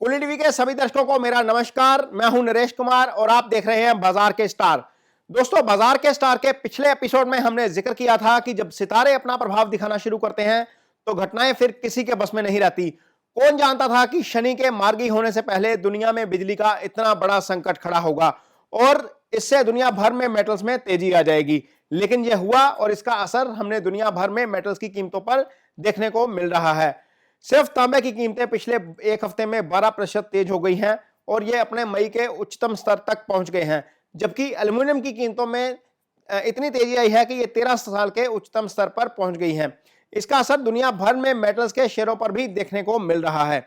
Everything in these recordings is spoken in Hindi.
कुंडली टीवी के सभी दर्शकों को मेरा नमस्कार। मैं हूं नरेश कुमार और आप देख रहे हैं बाजार के स्टार। दोस्तों, बाजार के स्टार के पिछले एपिसोड में हमने जिक्र किया था कि जब सितारे अपना प्रभाव दिखाना शुरू करते हैं तो घटनाएं फिर किसी के बस में नहीं रहती। कौन जानता था कि शनि के मार्गी होने से पहले दुनिया में बिजली का इतना बड़ा संकट खड़ा होगा और इससे दुनिया भर में मेटल्स में तेजी आ जाएगी। लेकिन यह हुआ और इसका असर हमने दुनिया भर में मेटल्स की कीमतों पर देखने को मिल रहा है। सिर्फ तांबे की कीमतें पिछले एक हफ्ते में 12% तेज हो गई हैं और ये अपने मई के उच्चतम स्तर तक पहुंच गए हैं, जबकि एल्युमिनियम की कीमतों में इतनी तेजी आई है कि ये 13 साल के उच्चतम स्तर पर पहुंच गई हैं। इसका असर दुनिया भर में मेटल्स के शेयरों पर भी देखने को मिल रहा है।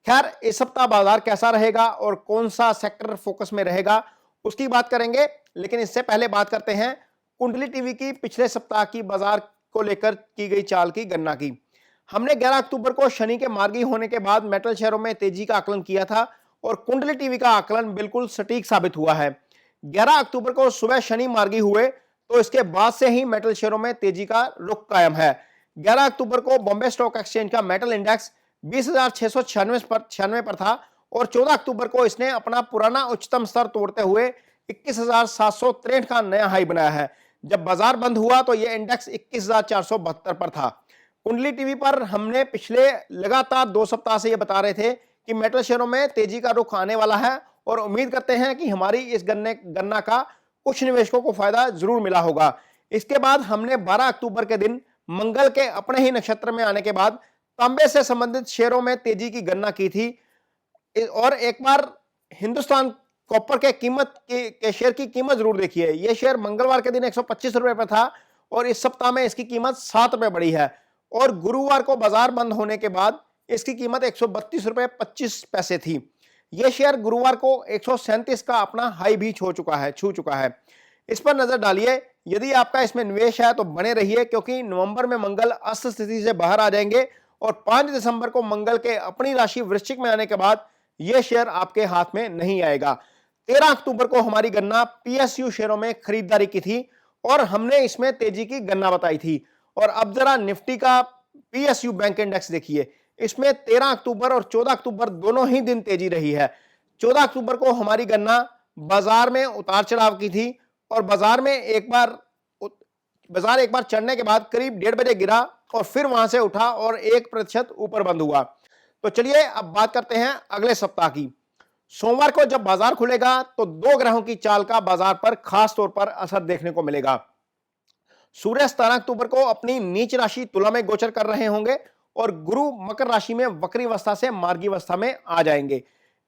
खैर, इस सप्ताह बाजार कैसा रहेगा और कौन सा सेक्टर फोकस में रहेगा उसकी बात करेंगे, लेकिन इससे पहले बात करते हैं कुंडली टीवी की पिछले सप्ताह की बाजार को लेकर की गई चाल की गणना की। हमने 11 अक्टूबर को शनि के मार्गी होने के बाद मेटल शेयरों में तेजी का आकलन किया था और कुंडली टीवी का आकलन बिल्कुल सटीक साबित हुआ है। 11 अक्टूबर को सुबह शनि मार्गी हुए तो इसके बाद से ही मेटल शेयरों में तेजी का रुख कायम है। 11 अक्टूबर को बॉम्बे स्टॉक एक्सचेंज का मेटल इंडेक्स 20,696 पर था और 14 अक्टूबर को इसने अपना पुराना उच्चतम स्तर तोड़ते हुए 21,763 का नया हाई बनाया है। जब बाजार बंद हुआ तो यह इंडेक्स 21,472 पर था। कुंडली टीवी पर हमने पिछले लगातार 2 सप्ताह से यह बता रहे थे कि मेटल शेयरों में तेजी का रुख आने वाला है और उम्मीद करते हैं कि हमारी इस गणना का कुछ निवेशकों को फायदा जरूर मिला होगा। इसके बाद हमने 12 अक्टूबर के दिन मंगल के अपने ही नक्षत्र में आने के बाद तांबे से संबंधित शेयरों में तेजी की गणना की थी और एक बार हिंदुस्तान कॉपर के कीमत के शेयर की कीमत जरूर देखी है। यह शेयर मंगलवार के दिन 125 रुपए पर था और इस सप्ताह में इसकी कीमत 7 रुपए बढ़ी है और गुरुवार को बाजार बंद होने के बाद इसकी कीमत 132 रुपए 25 पैसे थी। यह शेयर गुरुवार को 137 का अपना हाई भी छू चुका है। इस पर नजर डालिए। यदि आपका इसमें निवेश है तो बने रहिए, क्योंकि नवंबर में मंगल अस्त स्थिति से बाहर आ जाएंगे और 5 दिसंबर को मंगल के अपनी राशि वृश्चिक में आने के बाद यह शेयर आपके हाथ में नहीं आएगा। 13 अक्टूबर को हमारी गणना पीएसयू शेयरों में खरीदारी की थी और हमने इसमें तेजी की गणना बताई थी। और अब जरा निफ्टी का पीएसयू बैंक इंडेक्स देखिए। इसमें 13 अक्टूबर और 14 अक्टूबर दोनों ही दिन तेजी रही है। 14 अक्टूबर को हमारी गणना बाजार में उतार चढ़ाव की थी और बाजार एक बार चढ़ने के बाद करीब 1:30 बजे गिरा और फिर वहां से उठा और 1% ऊपर बंद हुआ। तो चलिए अब बात करते हैं अगले सप्ताह की। सोमवार को जब बाजार खुलेगा तो 2 ग्रहों की चाल का बाजार पर खास तौर पर असर देखने को मिलेगा। सूर्य 17 अक्टूबर को अपनी नीच राशि तुला में गोचर कर रहे होंगे और गुरु मकर राशि में वक्री अवस्था से मार्गी अवस्था में आ जाएंगे।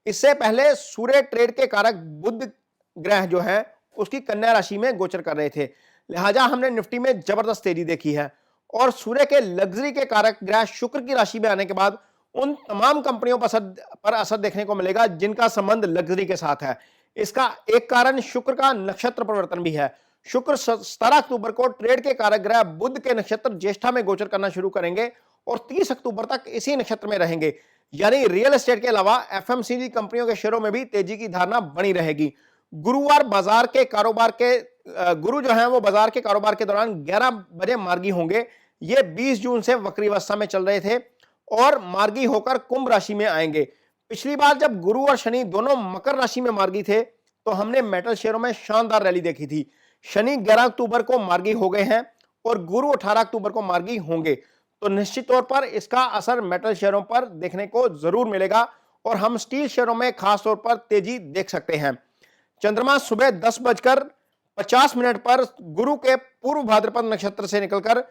इससे पहले सूर्य ट्रेड के कारक बुध ग्रह जो है उसकी कन्या राशि में गोचर कर रहे थे, लिहाजा हमने निफ्टी में जबरदस्त तेजी देखी है। और सूर्य के लग्जरी के कारक ग्रह शुक्र की राशि में आने के बाद उन तमाम कंपनियों पर असर देखने को मिलेगा जिनका संबंध लग्जरी के साथ है। इसका एक कारण शुक्र का नक्षत्र परिवर्तन भी है। शुक्र 17 अक्टूबर को ट्रेड के कारक ग्रह बुध के नक्षत्र ज्येष्ठा में गोचर करना शुरू करेंगे और 30 अक्टूबर तक इसी नक्षत्र में रहेंगे। यानी रियल एस्टेट के अलावा एफएमसीजी कंपनियों के शेयरों में भी तेजी की धारणा बनी रहेगी। गुरुवार बाजार के कारोबार के गुरु जो है वो बाजार के कारोबार के दौरान 11 बजे मार्गी होंगे। ये 20 जून से वक्री अवस्था में चल रहे थे और मार्गी होकर कुंभ राशि में आएंगे। पिछली बार जब गुरु और शनि दोनों मकर राशि में मार्गी थे तो हमने मेटल शेयरों में शानदार रैली देखी थी। शनि 11 अक्टूबर को मार्गी हो गए हैं और गुरु 18 अक्टूबर को मार्गी होंगे, तो निश्चित तौर पर इसका असर मेटल शेयरों पर देखने को जरूर मिलेगा और हम स्टील शेयरों में खास तौर पर तेजी देख सकते हैं। चंद्रमा सुबह 10:50 पर गुरु के पूर्व भाद्रपद नक्षत्र से निकलकर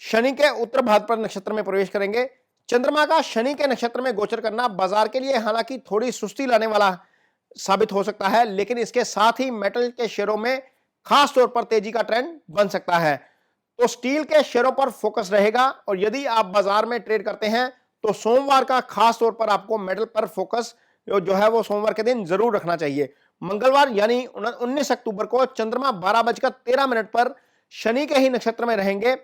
शनि के उत्तर भाद्रपद नक्षत्र में प्रवेश करेंगे। चंद्रमा का शनि के नक्षत्र में गोचर करना बाजार के लिए हालांकि थोड़ी सुस्ती लाने वाला साबित हो सकता है, लेकिन इसके साथ ही मेटल के शेयरों में खास तौर पर तेजी का ट्रेंड बन सकता है। तो स्टील के शेयरों पर फोकस रहेगा और यदि आप बाजार में ट्रेड करते हैं तो सोमवार का खास तौर पर आपको मेटल पर फोकस जो है वो सोमवार के दिन जरूर रखना चाहिए। मंगलवार यानी 19 अक्टूबर को चंद्रमा 12:13 पर शनि के ही नक्षत्र में रहेंगे,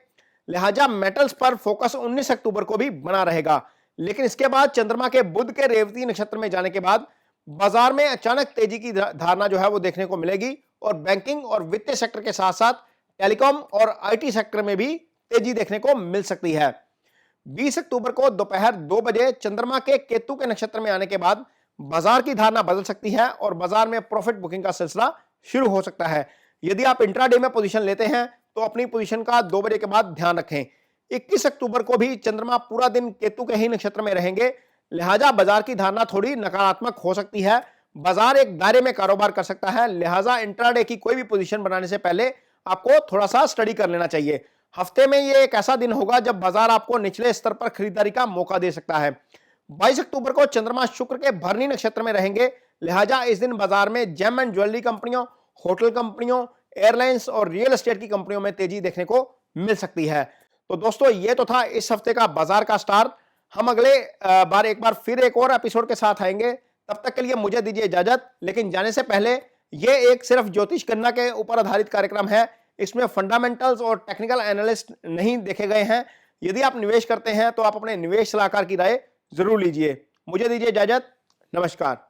लिहाजा मेटल्स पर फोकस 19 अक्टूबर को भी बना रहेगा। लेकिन इसके बाद चंद्रमा के बुध के रेवती नक्षत्र में जाने के बाद बाजार में अचानक तेजी की धारणा जो है वो देखने को मिलेगी और बैंकिंग और वित्तीय सेक्टर के साथ साथ टेलीकॉम और आईटी सेक्टर में भी तेजी देखने को मिल सकती है। 20 अक्टूबर को दोपहर 2 बजे चंद्रमा के केतु के नक्षत्र में आने के बाद बाजार की धारणा बदल सकती है और बाजार में प्रॉफिट बुकिंग का सिलसिला शुरू हो सकता है। यदि आप इंट्राडे में पोजीशन लेते हैं तो अपनी पोजीशन का 2 बजे के बाद ध्यान रखें। 21 अक्टूबर को भी चंद्रमा पूरा दिन केतु के ही नक्षत्र में रहेंगे, लिहाजा बाजार की धारणा थोड़ी नकारात्मक हो सकती है। बाजार एक दायरे में कारोबार कर सकता है, लिहाजा इंट्राडे की कोई भी पोजीशन बनाने से पहले आपको थोड़ा सा स्टडी कर लेना चाहिए। हफ्ते में ये एक ऐसा दिन होगा जब बाजार आपको निचले स्तर पर खरीदारी का मौका दे सकता है। 22 अक्टूबर को चंद्रमा शुक्र के भरणी नक्षत्र में रहेंगे, लिहाजा इस दिन बाजार में जेम एंड ज्वेलरी कंपनियों, होटल कंपनियों, एयरलाइंस और रियल एस्टेट की कंपनियों में तेजी देखने को मिल सकती है। तो दोस्तों, ये तो था इस हफ्ते का बाजार का स्टार। हम अगले बार एक बार फिर एक और एपिसोड के साथ आएंगे। तब तक के लिए मुझे दीजिए इजाजत। लेकिन जाने से पहले, ये एक सिर्फ ज्योतिष गणना के ऊपर आधारित कार्यक्रम है, इसमें फंडामेंटल्स और टेक्निकल एनालिस्ट नहीं देखे गए हैं। यदि आप निवेश करते हैं तो आप अपने निवेश सलाहकार की राय जरूर लीजिए। मुझे दीजिए इजाजत। नमस्कार।